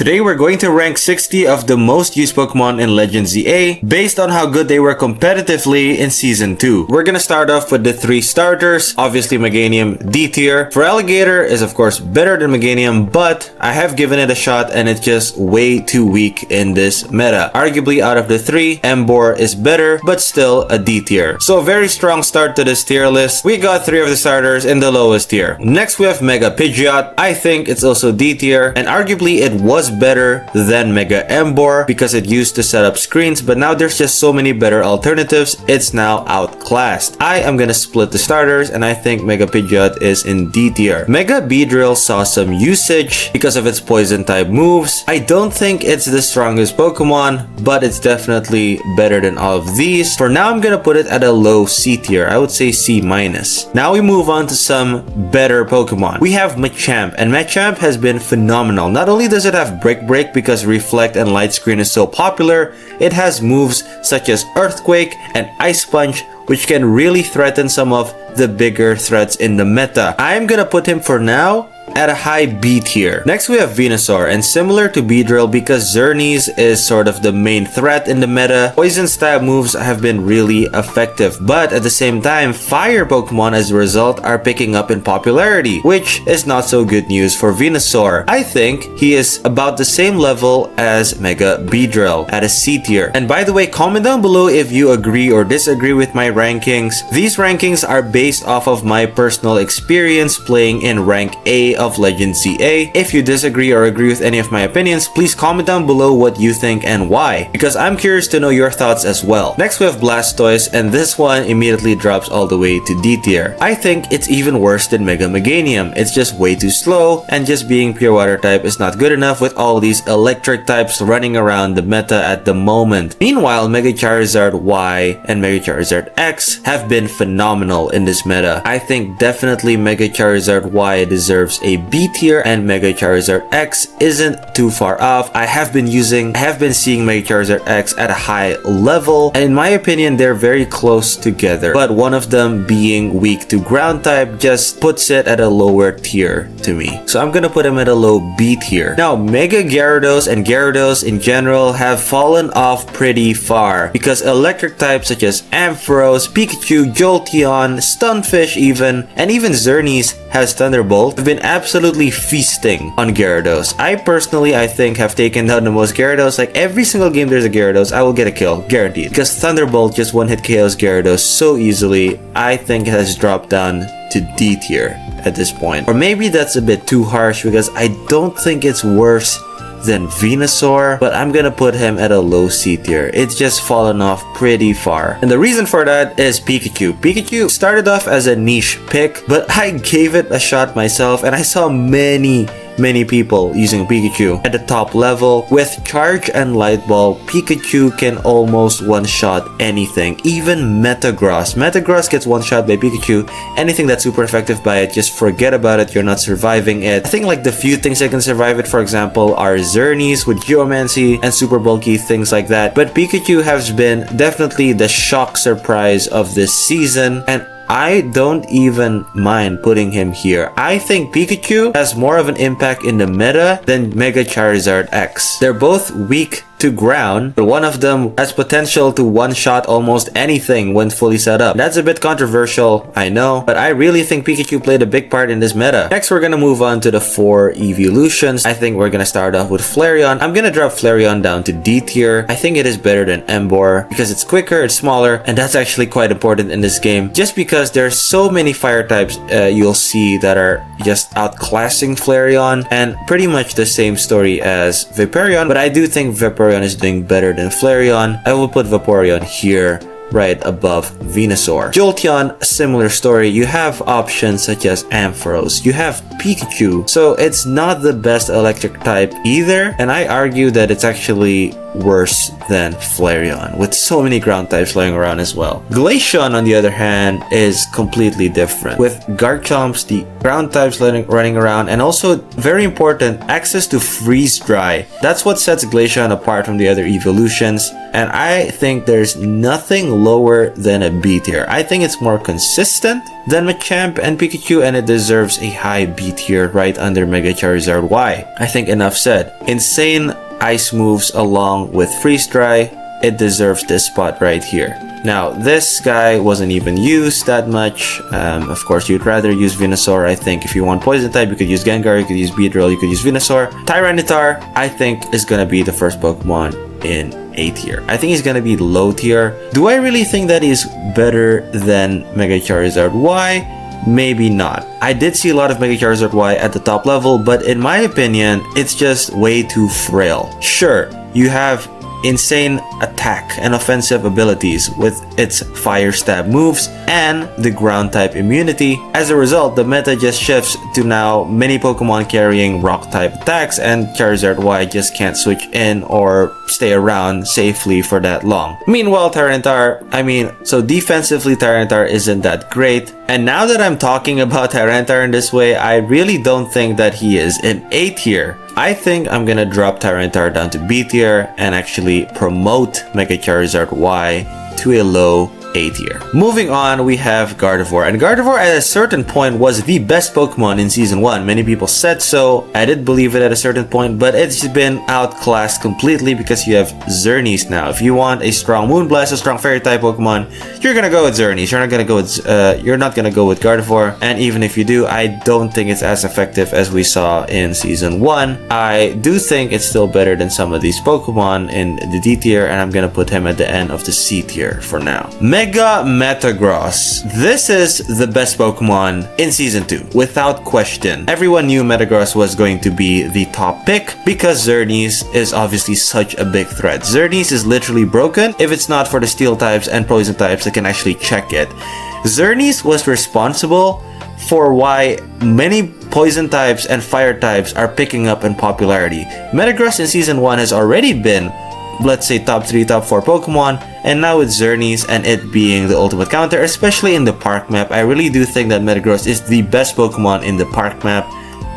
Today we're going to rank 60 of the most used Pokemon in Legend ZA based on how good they were competitively in Season 2. We're gonna start off with the 3 starters. Obviously Meganium D tier. For Alligator is of course better than Meganium, but I have given it a shot and it's just way too weak in this meta. Arguably out of the 3, Emboar is better, but still a D tier. So a very strong start to this tier list. We got 3 of the starters in the lowest tier. Next we have Mega Pidgeot. I think it's also D tier, and arguably it was better than Mega Emboar because it used to set up screens, but now there's just so many better alternatives, it's now outclassed. I am gonna split the starters, and I think Mega Pidgeot is in D tier. Mega Beedrill saw some usage because of its poison type moves. I don't think it's the strongest Pokemon, but it's definitely better than all of these. For now, I'm gonna put it at a low C tier. I would say C minus. Now we move on to some better Pokemon. We have Machamp, and Machamp has been phenomenal. Not only does it have Brick Break because Reflect and Light Screen is so popular, it has moves such as Earthquake and Ice Punch, which can really threaten some of the bigger threats in the meta. I'm gonna put him for now at a high B tier. Next we have Venusaur, and similar to Beedrill, because Xerneas is sort of the main threat in the meta, poison style moves have been really effective, but at the same time fire Pokemon as a result are picking up in popularity, which is not so good news for Venusaur. I think he is about the same level as Mega Beedrill at a C tier. And by the way, comment down below if you agree or disagree with my rankings. These rankings are based off of my personal experience playing in rank A of Legend ZA. If you disagree or agree with any of my opinions, please comment down below what you think and why, because I'm curious to know your thoughts as well. Next we have Blastoise, and this one immediately drops all the way to D tier. I think it's even worse than Mega Meganium. It's just way too slow, and just being pure water type is not good enough with all these electric types running around the meta at the moment. Meanwhile, Mega Charizard Y and Mega Charizard X have been phenomenal in this meta. I think definitely Mega Charizard Y deserves a B tier, and Mega Charizard X isn't too far off. I have been seeing Mega Charizard X at a high level, and in my opinion they're very close together, but one of them being weak to ground type just puts it at a lower tier to me. So I'm gonna put him at a low B tier. Now Mega Gyarados and Gyarados in general have fallen off pretty far because electric types such as Ampharos, Pikachu, Jolteon, Stunfisk and even Xerneas has Thunderbolt have been absolutely feasting on Gyarados. I think have taken down the most Gyarados. Like every single game there's a Gyarados, I will get a kill, guaranteed. Because Thunderbolt just one-hit KOs Gyarados so easily. I think it has dropped down to D tier at this point. Or maybe that's a bit too harsh because I don't think it's worse than Venusaur, but I'm gonna put him at a low C tier. It's just fallen off pretty far. And the reason for that is Pikachu. Pikachu started off as a niche pick, but I gave it a shot myself and I saw many people using Pikachu at the top level. With Charge and Light Ball, Pikachu can almost one-shot anything, even Metagross. Metagross gets one-shot by Pikachu. Anything that's super effective by it, just forget about it, you're not surviving it. I think like the few things that can survive it, for example, are Xerneas with Geomancy and super bulky things like that. But Pikachu has been definitely the shock surprise of this season, and I don't even mind putting him here. I think Pikachu has more of an impact in the meta than Mega Charizard X. They're both weak to ground, but one of them has potential to one-shot almost anything when fully set up. That's a bit controversial, I know, but I really think Pikachu played a big part in this meta. Next, we're gonna move on to the 4 evolutions. I think we're gonna start off with Flareon. I'm gonna drop Flareon down to D tier. I think it is better than Emboar because it's quicker, it's smaller, and that's actually quite important in this game. Just because there's so many fire types you'll see that are just outclassing Flareon, and pretty much the same story as Vaporeon, but I do think Vaporeon is doing better than Flareon. I will put Vaporeon here right above Venusaur. Jolteon, similar story. You have options such as Ampharos, you have Pikachu, so it's not the best electric type either, and I argue that it's actually worse than Flareon, with so many ground types flying around as well. Glaceon, on the other hand, is completely different, with Garchomps, the ground types running around, and also, very important, access to Freeze Dry. That's what sets Glaceon apart from the other evolutions, and I think there's nothing lower than a B tier. I think it's more consistent than Machamp and Pikachu, and it deserves a high B tier right under Mega Charizard Y. I think enough said. Insane ice moves along with Freeze Dry, it deserves this spot right here. Now, this guy wasn't even used that much. Of course, you'd rather use Venusaur. I think if you want Poison type, you could use Gengar, you could use Beedrill, you could use Venusaur. Tyranitar, I think, is gonna be the first Pokemon in A tier. I think he's gonna be low tier. Do I really think that he's better than Mega Charizard Y? Maybe not. I did see a lot of Mega Charizard Y at the top level, but in my opinion, it's just way too frail. Sure, you have insane attack and offensive abilities with its fire stab moves and the ground type immunity. As a result, the meta just shifts to now many Pokemon carrying rock type attacks, and Charizard Y just can't switch in or stay around safely for that long. Meanwhile, Tyranitar, so defensively Tyranitar isn't that great. And now that I'm talking about Tyranitar in this way, I really don't think that he is in A tier. I think I'm gonna drop Tyranitar down to B tier and actually promote Mega Charizard Y to a low A tier. Moving on, we have Gardevoir, and Gardevoir at a certain point was the best Pokemon in Season 1. Many people said so. I did believe it at a certain point, but it's been outclassed completely because you have Xerneas now. If you want a strong Moonblast, a strong Fairy type Pokemon, you're gonna go with Xerneas. You're not gonna go with Gardevoir, and even if you do, I don't think it's as effective as we saw in Season 1. I do think it's still better than some of these Pokemon in the D tier, and I'm gonna put him at the end of the C tier for now. Mega Metagross. This is the best Pokemon in Season 2, without question. Everyone knew Metagross was going to be the top pick because Xerneas is obviously such a big threat. Xerneas is literally broken if it's not for the Steel types and Poison types that can actually check it. Xerneas was responsible for why many Poison types and Fire types are picking up in popularity. Metagross in Season 1 has already been, let's say, top 3, top 4 Pokemon, and now with Xerneas and it being the ultimate counter, especially in the park map, I really do think that Metagross is the best Pokemon in the park map.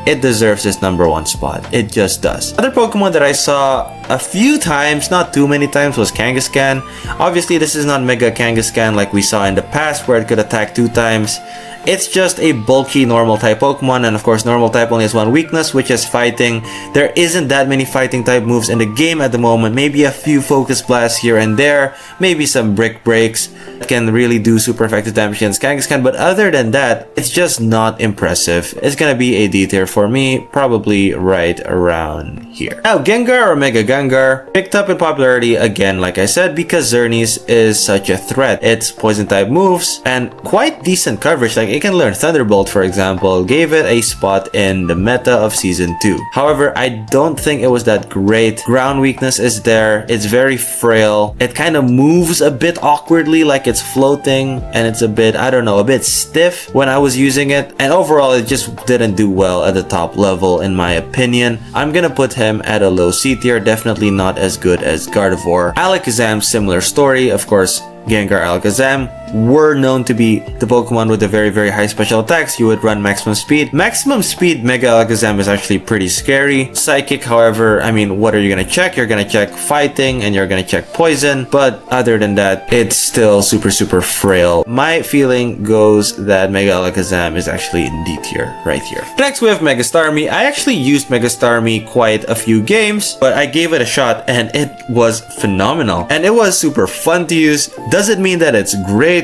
It deserves this #1 spot. It just does. Other Pokemon that I saw a few times, not too many times, was Kangaskhan. Obviously, this is not Mega Kangaskhan like we saw in the past where it could attack 2 times. It's just a bulky normal type Pokemon, and of course normal type only has one weakness, which is fighting. There isn't that many fighting type moves in the game at the moment. Maybe a few Focus Blasts here and there, maybe some Brick Breaks that can really do super effective damage against Kangaskhan, but other than that, it's just not impressive. It's gonna be a D tier for me, probably right around here. Now, Gengar or Mega Gengar picked up in popularity again, like I said, because Xerneas is such a threat. It's Poison type moves and quite decent coverage. Like, it can learn Thunderbolt, for example, gave it a spot in the meta of Season 2. However, I don't think it was that great. Ground weakness is there. It's very frail. It kind of moves a bit awkwardly, like it's floating, and it's a bit, I don't know, a bit stiff when I was using it. And overall, it just didn't do well at the top level, in my opinion. I'm gonna put him at a low C tier, definitely not as good as Gardevoir. Alakazam, similar story, of course. Gengar, Alakazam were known to be the Pokemon with the very, very high special attacks. You would run maximum speed. Maximum speed Mega Alakazam is actually pretty scary. Psychic, however, what are you gonna check? You're gonna check fighting and you're gonna check poison, but other than that, it's still super, super frail. My feeling goes that Mega Alakazam is actually in D tier right here. Next we have Mega Starmie. I actually used Mega Starmie quite a few games, but I gave it a shot and it was phenomenal. And it was super fun to use. Does it mean that it's great?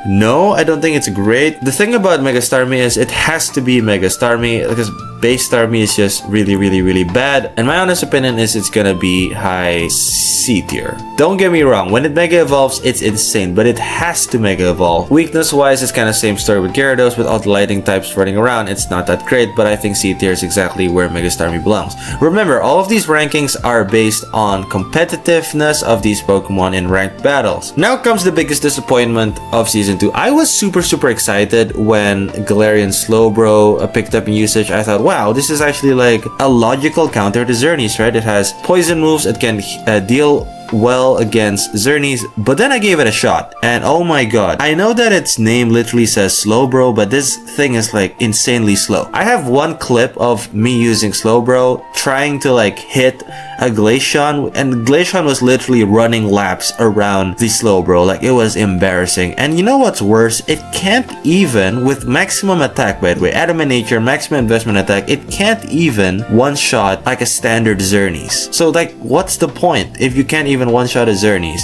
No, I don't think it's great. The thing about Mega Starmie is it has to be Mega Starmie because base Starmie is just really, really, really bad. And my honest opinion is it's gonna be high C tier. Don't get me wrong, when it Mega Evolves, it's insane, but it has to Mega Evolve. Weakness-wise, it's kind of same story with Gyarados, with all the lighting types running around. It's not that great, but I think C tier is exactly where Mega Starmie belongs. Remember, all of these rankings are based on competitiveness of these Pokemon in ranked battles. Now comes the biggest disappointment of Season Season 2. I was super excited when Galarian Slowbro picked up in usage. I thought, wow, this is actually like a logical counter to Xerneas, right? It has poison moves, it can deal well against Xerneas, but then I gave it a shot, and oh my god, I know that its name literally says Slowbro, but this thing is like insanely slow. I have one clip of me using Slowbro trying to like hit a Glaceon, and Glaceon was literally running laps around the Slowbro. Like, it was embarrassing. And you know what's worse? It can't even, with maximum attack, by the way, Adamant Nature, maximum investment attack, it can't even one-shot like a standard Xerneas. So like, what's the point if you can't even one-shot a Xerneas?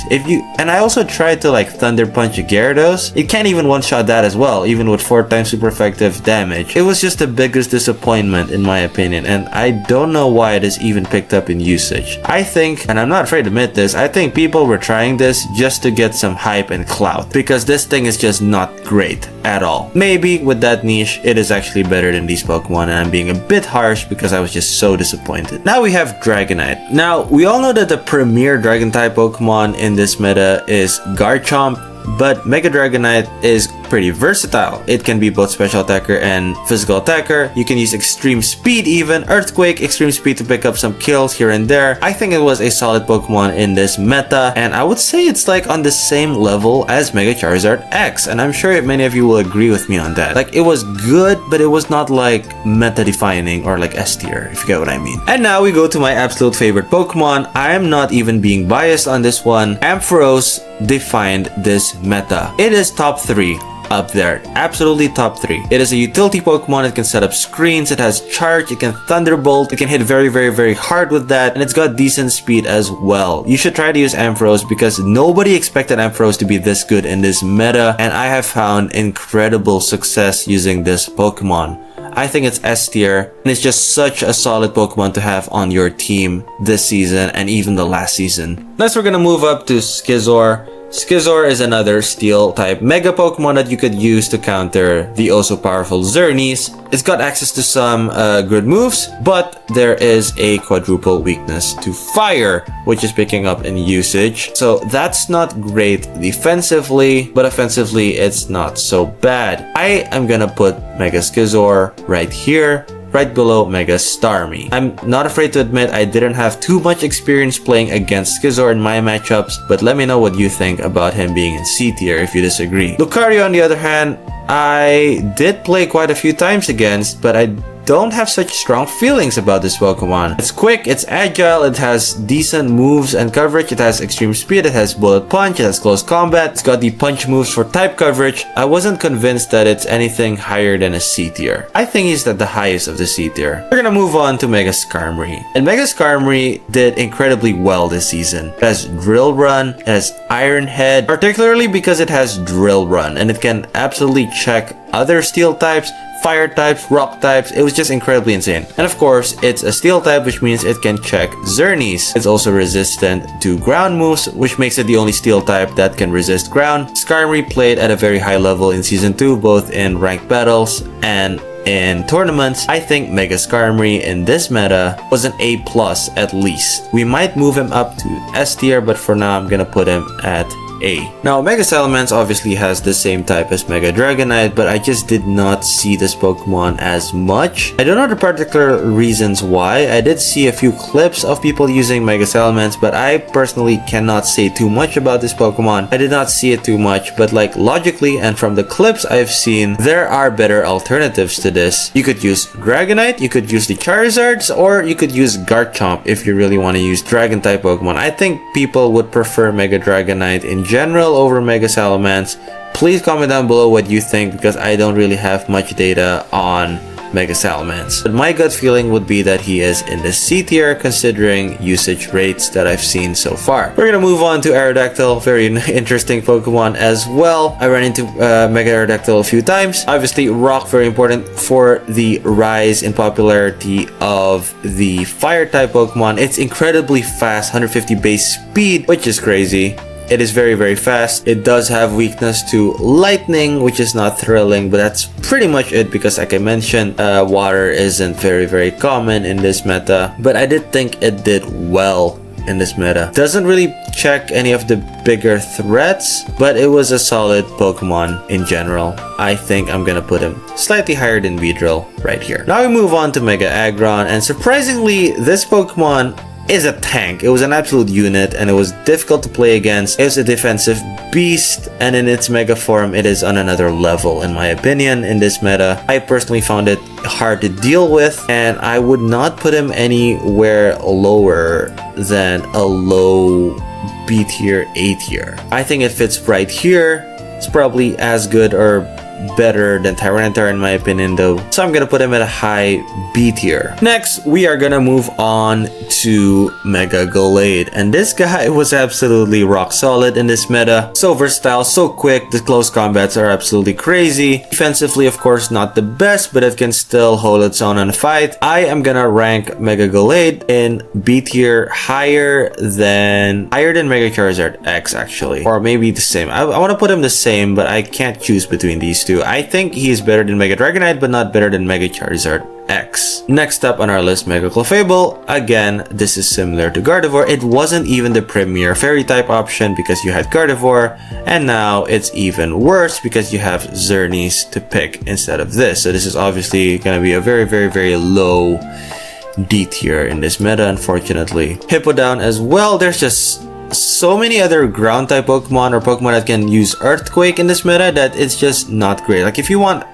And I also tried to like Thunder Punch a Gyarados. It can't even one-shot that as well, even with 4 times super effective damage. It was just the biggest disappointment in my opinion, and I don't know why it is even picked up in usage. I think, and I'm not afraid to admit this, I think people were trying this just to get some hype and clout, because this thing is just not great at all. Maybe with that niche, it is actually better than these Pokemon, and I'm being a bit harsh because I was just so disappointed. Now we have Dragonite. Now, we all know that the premier Dragon-type Pokemon in this meta is Garchomp, but Mega Dragonite is pretty versatile. It can be both special attacker and physical attacker. You can use extreme speed even, earthquake, extreme speed to pick up some kills here and there. I think it was a solid Pokemon in this meta, and I would say it's like on the same level as Mega Charizard X, and I'm sure many of you will agree with me on that. Like, it was good, but it was not like meta defining or like S tier, if you get what I mean. And now we go to my absolute favorite Pokemon. I am not even being biased on this one. Ampharos defined this meta. It is top 3 up there, absolutely top 3. It is a utility Pokemon. It can set up screens, it has charge, it can Thunderbolt, it can hit very hard with that, and it's got decent speed as well. You should try to use Ampharos because nobody expected Ampharos to be this good in this meta, and I have found incredible success using this Pokemon. I think it's S tier, and it's just such a solid Pokemon to have on your team this season and even the last season. Next, we're gonna move up to Scizor. Scizor is another steel type mega Pokemon that you could use to counter the also powerful Xerneas. It's got access to some good moves, but there is a quadruple weakness to fire, which is picking up in usage. So that's not great defensively, but offensively it's not so bad. I am gonna put Mega Scizor right here, right below Mega Starmie. I'm not afraid to admit I didn't have too much experience playing against Scizor in my matchups, but let me know what you think about him being in C tier if you disagree. Lucario, on the other hand, I did play quite a few times against, but I don't have such strong feelings about this Pokemon. It's quick, it's agile, it has decent moves and coverage, it has extreme speed, it has bullet punch, it has close combat, it's got the punch moves for type coverage. I wasn't convinced that it's anything higher than a C tier. I think he's at the highest of the C tier. We're gonna move on to Mega Skarmory. And Mega Skarmory did incredibly well this season. It has Drill Run, it has Iron Head, particularly because it has Drill Run, and it can absolutely check other steel types, fire types, rock types. It was just incredibly insane. And of course, it's a steel type, which means it can check Xerneas. It's also resistant to ground moves, which makes it the only steel type that can resist ground. Skarmory played at a very high level in Season 2, both in ranked battles and in tournaments. I think Mega Skarmory in this meta was an A+ at least. We might move him up to S tier, but for now I'm gonna put him at A. Now, Mega Salamence obviously has the same type as Mega Dragonite, but I just did not see this Pokemon as much. I don't know the particular reasons why. I did see a few clips of people using Mega Salamence, but I personally cannot say too much about this Pokemon. I did not see it too much, but like logically and from the clips I've seen, there are better alternatives to this. You could use Dragonite, you could use the Charizards, or you could use Garchomp if you really want to use Dragon type Pokemon. I think people would prefer Mega Dragonite in general over Mega Salamence. Please comment down below what you think, because I don't really have much data on Mega Salamence. But my gut feeling would be that he is in the C tier considering usage rates that I've seen so far. We're gonna move on to Aerodactyl, very interesting Pokemon as well. I ran into Mega Aerodactyl a few times. Obviously, Rock, very important for the rise in popularity of the fire type Pokemon. It's incredibly fast, 150 base speed, which is crazy. It is very fast. It does have weakness to lightning, which is not thrilling, but that's pretty much it, because like I mentioned, water isn't very common in this meta. But I did think it did well in this meta. Doesn't really check any of the bigger threats, but it was a solid Pokemon in general. I think I'm gonna put him slightly higher than Beedrill right here. Now we move on to Mega Aggron, and surprisingly, this Pokemon is a tank. It was an absolute unit and it was difficult to play against. It was a defensive beast, and in its mega form it is on another level in my opinion in this meta. I personally found it hard to deal with, and I would not put him anywhere lower than a low B tier, A tier. I think it fits right here. It's probably as good or better than Tyranitar in my opinion though, so I'm gonna put him at a high B tier. Next, we are gonna move on to Mega Gallade, and this guy was absolutely rock solid in this meta. So versatile, so quick, the close combats are absolutely crazy. Defensively, of course, not the best, but it can still hold its own in a fight. I am gonna rank Mega Gallade in B tier, higher than Mega Charizard X actually, or maybe the same. I want to put him the same, but I can't choose between these two. I think he's better than Mega Dragonite, but not better than Mega Charizard X. Next up on our list, Mega Clefable. Again, this is similar to Gardevoir. It wasn't even the premier fairy type option because you had Gardevoir, and now it's even worse because you have Xerneas to pick instead of this. So this is obviously going to be a very low D tier in this meta, unfortunately. Hippowdon as well. There's just so many other ground type Pokemon or Pokemon that can use Earthquake in this meta that it's just not great. Like if you want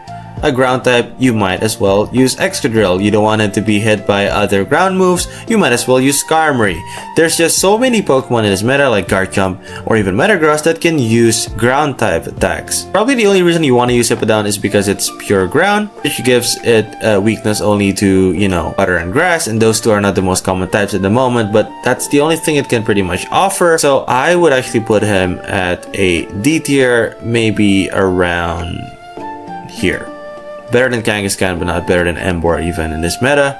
a ground type, you might as well use Excadrill. You don't want it to be hit by other ground moves, you might as well use Skarmory. There's just so many Pokemon in this meta like Garchomp or even Metagross that can use ground type attacks. Probably the only reason you want to use Hippowdon is because it's pure ground, which gives it a weakness only to, you know, water and grass, and those two are not the most common types at the moment, but that's the only thing it can pretty much offer. So I would actually put him at a D tier, maybe around here. Better than Kangaskhan, but not better than Emboar even in this meta.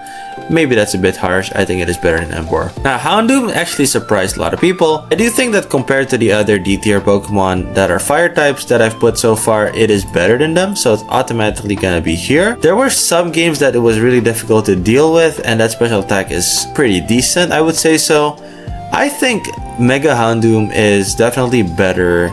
Maybe that's a bit harsh. I think it is better than Emboar. Now, Houndoom actually surprised a lot of people. I do think that compared to the other D tier Pokemon that are fire types that I've put so far, it is better than them, so it's automatically gonna be here. There were some games that it was really difficult to deal with, and that special attack is pretty decent, I would say so. I think Mega Houndoom is definitely better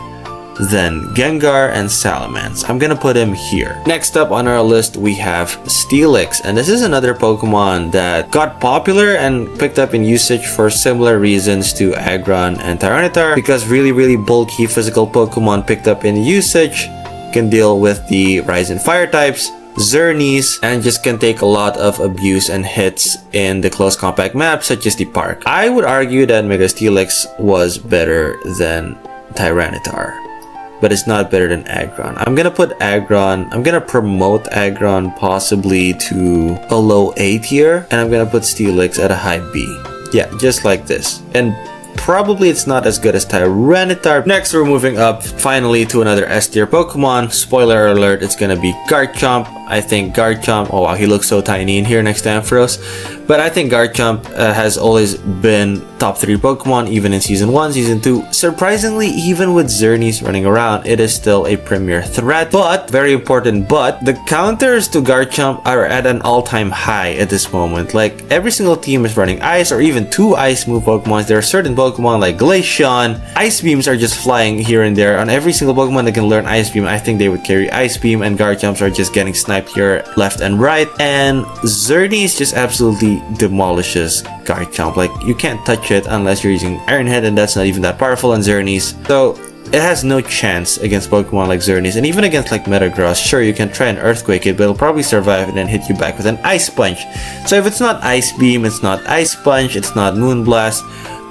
than Gengar and Salamence. I'm gonna put him here. Next up on our list, we have Steelix, and this is another Pokemon that got popular and picked up in usage for similar reasons to Aggron and Tyranitar, because really bulky physical Pokemon picked up in usage can deal with the rise in fire types, Xerneas, and just can take a lot of abuse and hits in the close compact maps such as the park. I would argue that Mega Steelix was better than Tyranitar, but it's not better than Aggron. I'm gonna promote Aggron possibly to a low A tier, and I'm gonna put Steelix at a high B. Yeah, just like this. And probably it's not as good as Tyranitar. Next, we're moving up finally to another S tier Pokemon. Spoiler alert, it's gonna be Garchomp. I think Garchomp, oh wow, he looks so tiny in here next to Ampharos. But I think Garchomp has always been top 3 Pokemon, even in Season 1, Season 2. Surprisingly, even with Xerneas running around, it is still a premier threat. But, very important but, the counters to Garchomp are at an all-time high at this moment. Like, every single team is running Ice, or even 2 Ice move Pokemon. There are certain Pokemon like Glaceon. Ice Beams are just flying here and there. On every single Pokemon that can learn Ice Beam, I think they would carry Ice Beam, and Garchomps are just getting sniped here left and right. And Xerneas just absolutely demolishes Garchomp. Like, you can't touch it unless you're using Iron Head, and that's not even that powerful on Xerneas. So it has no chance against Pokemon like Xerneas, and even against like Metagross. Sure, you can try and Earthquake it, but it'll probably survive and then hit you back with an Ice Punch. So if it's not Ice Beam, it's not Ice Punch, it's not Moonblast,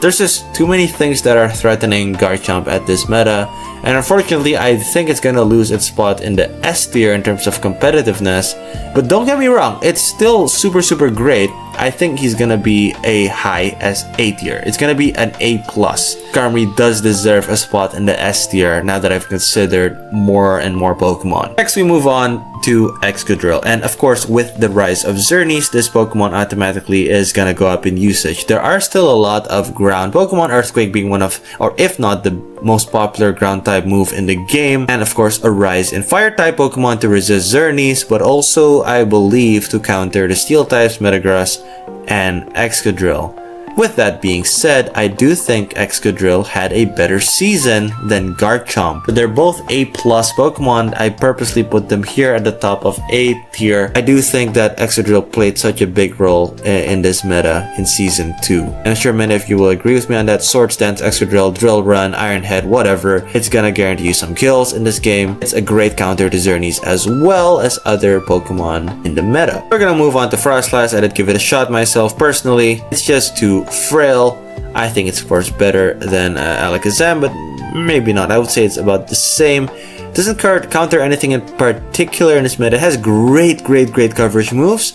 there's just too many things that are threatening Garchomp at this meta. And unfortunately, I think it's gonna lose its spot in the S tier in terms of competitiveness. But don't get me wrong, it's still super great. I think he's gonna be a high as A tier. It's gonna be an A+. Skarmory does deserve a spot in the S tier now that I've considered more and more Pokemon. Next, we move on to Excadrill. And of course, with the rise of Xerneas, this Pokemon automatically is gonna go up in usage. There are still a lot of ground Pokemon, Earthquake being one of, or if not the most popular ground type move in the game, and of course a rise in fire type Pokemon to resist Xerneas, but also I believe to counter the steel types Metagross and Excadrill. With that being said, I do think Excadrill had a better season than Garchomp. They're both A+ Pokemon. I purposely put them here at the top of A tier. I do think that Excadrill played such a big role in this meta in Season 2. And I'm sure many of you will agree with me on that. Swords Dance, Excadrill, Drill Run, Iron Head, whatever. It's gonna guarantee you some kills in this game. It's a great counter to Xerneas as well as other Pokemon in the meta. We're gonna move on to Frostlass. I did give it a shot myself personally. It's just too frail. I think it's of course better than Alakazam, but maybe not. I would say it's about the same. Doesn't counter anything in particular in this meta. It has great coverage moves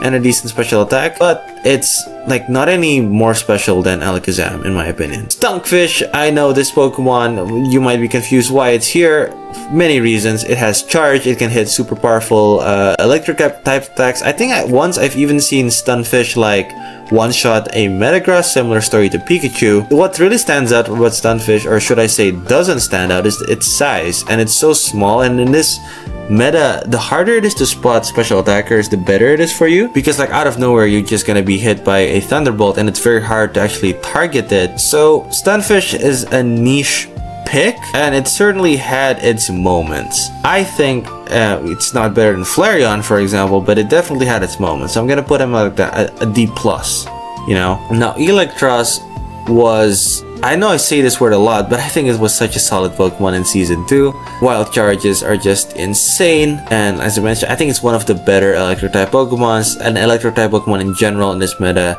and a decent special attack, but it's like not any more special than Alakazam in my opinion. Stunkfish, I know this Pokemon, you might be confused why it's here. Many reasons. It has charge, it can hit super powerful electric type attacks. I think once I've even seen Stunfish like one-shot a Metagross, similar story to Pikachu. What really stands out about Stunfish, or should I say doesn't stand out, is its size, and it's so small. And in this meta, the harder it is to spot special attackers, the better it is for you, because like out of nowhere you're just gonna be hit by a Thunderbolt and it's very hard to actually target it. So Stunfish is a niche pick, and it certainly had its moments. I think it's not better than Flareon, for example, but it definitely had its moments. So I'm gonna put him like a D+, you know. Now Eelektross was, I know I say this word a lot, but I think it was such a solid Pokemon in Season 2. Wild charges are just insane, and as I mentioned, I think it's one of the better Electro-type Pokemons, and Electro-type Pokemon in general in this meta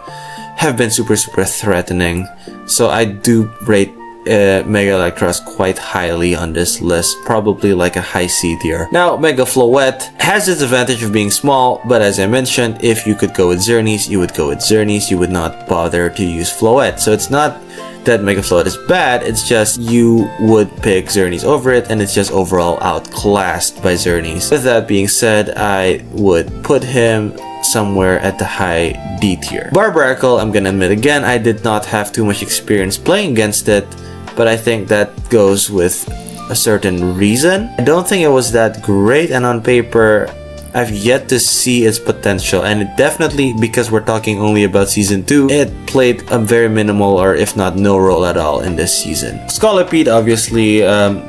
have been super threatening. So I do rate Mega Electros quite highly on this list, probably like a high C tier. Now Mega Floette has its advantage of being small, but as I mentioned, if you could go with Xerneas, you would go with Xerneas. You would not bother to use Floette. So it's not that Mega Floette is bad, it's just you would pick Xerneas over it, and it's just overall outclassed by Xerneas. With that being said, I would put him somewhere at the high D tier. Barbaracle, I'm gonna admit again, I did not have too much experience playing against it, but I think that goes with a certain reason. I don't think it was that great, and on paper I've yet to see its potential, and it definitely, because we're talking only about Season 2, it played a very minimal or if not no role at all in this season. Scolipede obviously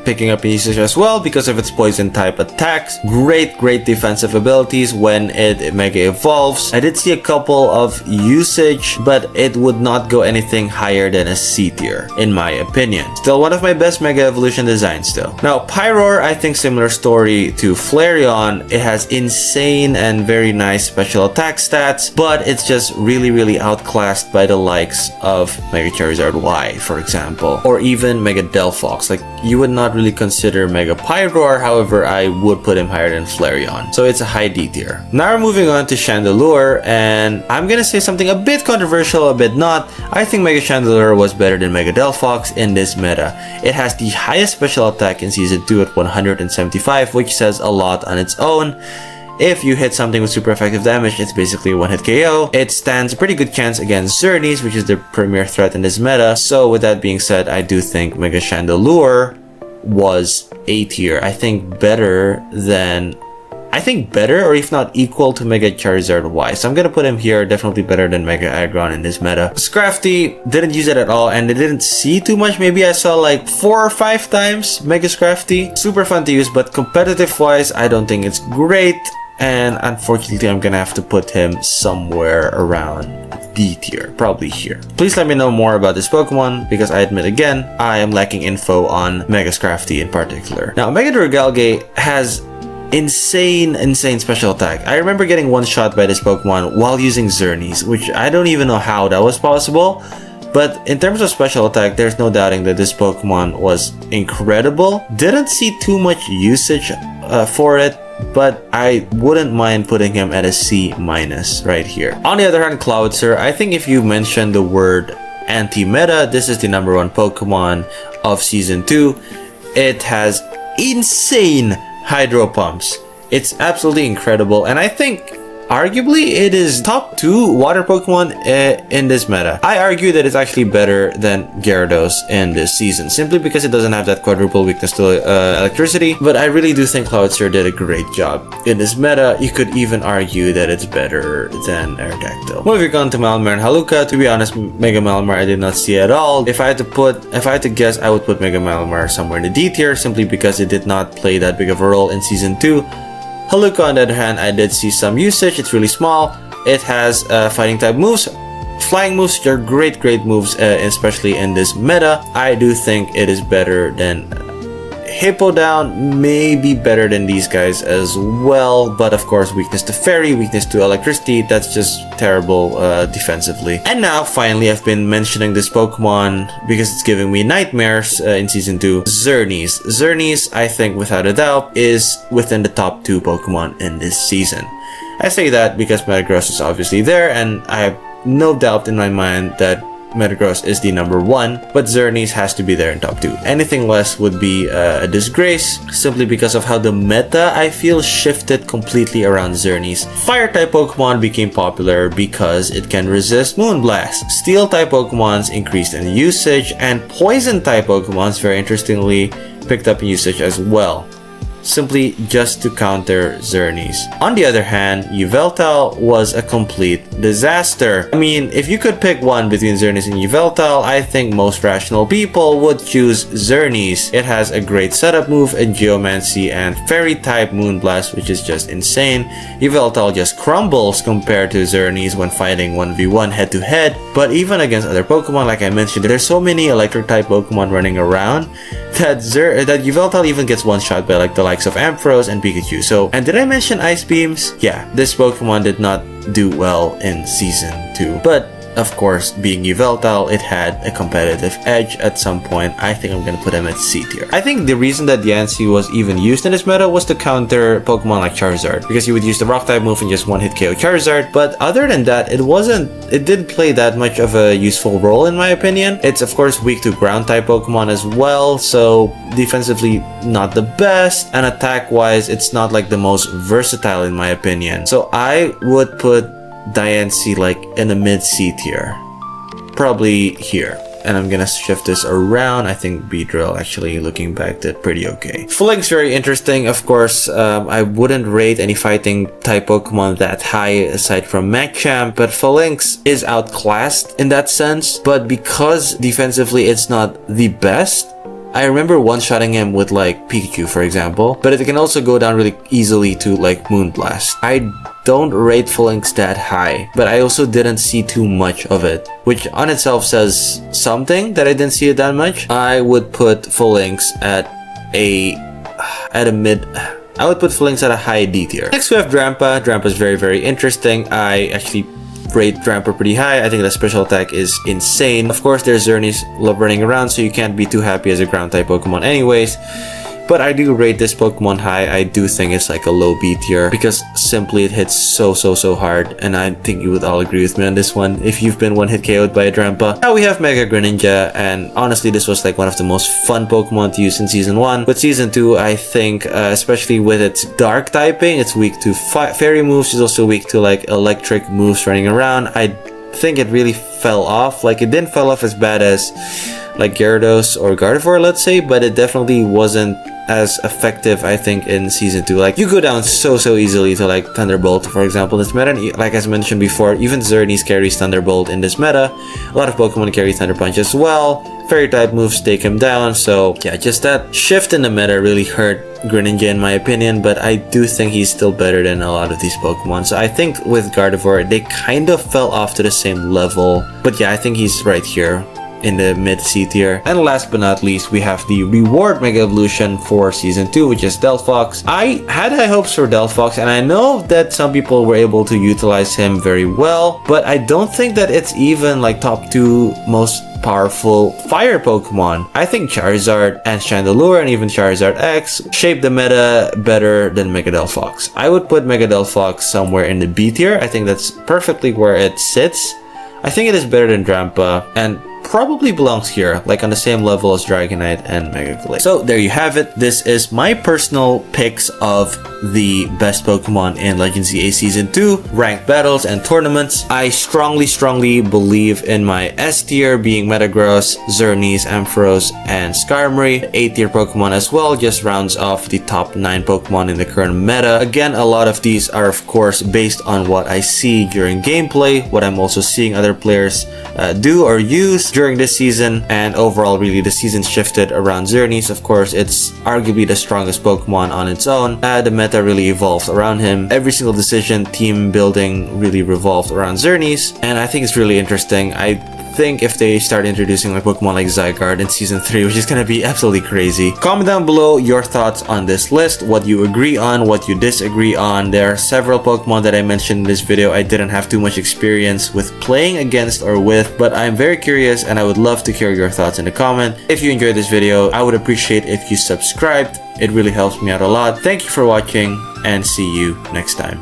picking up in usage as well because of its poison type attacks. Great defensive abilities when it Mega Evolves. I did see a couple of usage, but it would not go anything higher than a C tier in my opinion. Still one of my best Mega Evolution designs though. Now Pyroar, I think similar story to Flareon. It has insane and very nice special attack stats, but it's just really outclassed by the likes of Mega Charizard Y, for example, or even Mega Delphox. Like, you would not really consider Mega Pyroar, however, I would put him higher than Flareon. So it's a high D tier. Now we're moving on to Chandelure, and I'm gonna say something a bit controversial, a bit not. I think Mega Chandelure was better than Mega Delphox in this meta. It has the highest special attack in Season 2 at 175, which says a lot on its own. If you hit something with super effective damage, it's basically a one-hit KO. It stands a pretty good chance against Xerneas, which is the premier threat in this meta. So with that being said, I do think Mega Chandelure was A tier. I think better or if not equal to Mega Charizard Y. So I'm gonna put him here, definitely better than Mega Aggron in this meta. Scrafty, didn't use it at all, and I didn't see too much. Maybe I saw like 4 or 5 times Mega Scrafty. Super fun to use, but competitive wise, I don't think it's great. And unfortunately, I'm gonna have to put him somewhere around D tier, probably here. Please let me know more about this Pokemon, because I admit again, I am lacking info on Mega Scrafty in particular. Now, Mega Dragalge has insane special attack. I remember getting one shot by this Pokemon while using Xerneas, which I don't even know how that was possible. But in terms of special attack, there's no doubting that this Pokemon was incredible. Didn't see too much usage for it, but I wouldn't mind putting him at a C- right here. On the other hand, Cloudster, I think if you mention the word anti-meta, this is the #1 Pokemon of Season 2. It has insane Hydro Pumps. It's absolutely incredible, and I think arguably it is top 2 water Pokemon in this meta. I argue that it's actually better than Gyarados in this season, simply because it doesn't have that quadruple weakness to electricity. But I really do think Cloudster did a great job. In this meta, you could even argue that it's better than Aerodactyl. Moving on to Malamar and Haluka, to be honest, Mega Malamar I did not see at all. If I had to guess, I would put Mega Malamar somewhere in the D tier, simply because it did not play that big of a role in Season 2. Haluka, on the other hand, I did see some usage. It's really small. It has fighting type moves, flying moves, which are great moves, especially in this meta. I do think it is better than Hippowdon, maybe better than these guys as well, but of course weakness to fairy, weakness to electricity, that's just terrible defensively. And now finally, I've been mentioning this Pokemon because it's giving me nightmares in Season 2, Xerneas. Xerneas, I think without a doubt, is within the top 2 Pokemon in this season. I say that because Metagross is obviously there, and I have no doubt in my mind that Metagross is the number 1, but Xerneas has to be there in top 2. Anything less would be a disgrace, simply because of how the meta, I feel, shifted completely around Xerneas. Fire-type Pokemon became popular because it can resist Moonblast. Steel-type Pokemons increased in usage, and Poison-type Pokemons, very interestingly, picked up in usage as well, simply just to counter Xerneas. On the other hand, Yveltal was a complete disaster. I mean, if you could pick one between Xerneas and Yveltal, I think most rational people would choose Xerneas. It has a great setup move in Geomancy and Fairy type Moonblast, which is just insane. Yveltal just crumbles compared to Xerneas when fighting 1v1 head to head, but even against other Pokemon, like I mentioned, there's so many electric type Pokemon running around that Yveltal even gets one shot by like the likes of Ampharos and Pikachu. So, and did I mention Ice Beams? Yeah, this Pokemon did not do well in Season 2. But of course, being Yveltal, it had a competitive edge at some point. I think I'm gonna put him at C tier. I think the reason that Diancie was even used in this meta was to counter Pokemon like Charizard, because you would use the Rock type move and just one-hit KO Charizard. But other than that, it didn't play that much of a useful role in my opinion. It's of course weak to ground type Pokemon as well, so defensively not the best, and attack wise it's not like the most versatile in my opinion. So I would put Diancie like in the mid C tier, probably here. And I'm gonna shift this around. I think Beedrill, actually looking back, did pretty okay. Flink's very interesting. Of course, I wouldn't rate any fighting type Pokemon that high aside from Machamp, but Flinx is outclassed in that sense. But because defensively it's not the best, I remember one-shotting him with like Pikachu, for example, but it can also go down really easily to like Moonblast. I don't rate Flinx that high, but I also didn't see too much of it, which on itself says something that I didn't see it that much. I would put Flinx at a mid. I would put Flinx at a high D tier. Next we have Drampa. Drampa is very, very interesting. I actually rate Drampa pretty high. I think the special attack is insane. Of course, there's Xerneas running around, so you can't be too happy as a ground type Pokemon anyways. But I do rate this Pokemon high. I do think it's like a low B tier because simply it hits so hard, and I think you would all agree with me on this one if you've been one hit KO'd by a Drampa. Now we have Mega Greninja, and honestly this was like one of the most fun Pokemon to use in Season 1. With Season 2, I think, especially with its dark typing, it's weak to fairy moves. It's also weak to like electric moves running around. I think it really fell off. Like, it didn't fall off as bad as like Gyarados or Gardevoir, let's say, but it definitely wasn't as effective, I think, in Season 2. Like, you go down so easily to like Thunderbolt, for example, in this meta. And like as mentioned before, even Xerneas carries Thunderbolt in this meta. A lot of Pokemon carry Thunder Punch as well. Fairy type moves take him down. So yeah, just that shift in the meta really hurt Greninja in my opinion, but I do think he's still better than a lot of these Pokemon. So I think with Gardevoir, they kind of fell off to the same level. But yeah, I think he's right here in the mid C tier. And last but not least, we have the reward Mega Evolution for Season 2, which is Delphox. I had high hopes for Delphox, and I know that some people were able to utilize him very well, but I don't think that it's even like top 2 most powerful fire Pokemon. I think Charizard and Chandelure and even Charizard X shape the meta better than Mega Delphox. I would put Mega Delphox somewhere in the B tier. I think that's perfectly where it sits. I think it is better than Drampa and probably belongs here, like on the same level as Dragonite and Mega Glaze. So there you have it. This is my personal picks of the best Pokemon in Legends ZA Season 2, ranked battles and tournaments. I strongly believe in my S tier being Metagross, Xerneas, Ampharos, and Skarmory. A tier Pokemon as well just rounds off the top 9 Pokemon in the current meta. Again, a lot of these are of course based on what I see during gameplay, what I'm also seeing other players do or use during this season, and overall really the season shifted around Xerneas. Of course, it's arguably the strongest Pokemon on its own. The meta really evolved around him. Every single decision, team building really revolved around Xerneas, and I think it's really interesting. I think if they start introducing like Pokemon like Zygarde in Season 3, which is gonna be absolutely crazy. Comment down below your thoughts on this list, what you agree on, what you disagree on. There are several Pokemon that I mentioned in this video I didn't have too much experience with playing against or with, but I'm very curious and I would love to hear your thoughts in the comment. If you enjoyed this video, I would appreciate if you subscribed. It really helps me out a lot. Thank you for watching and see you next time.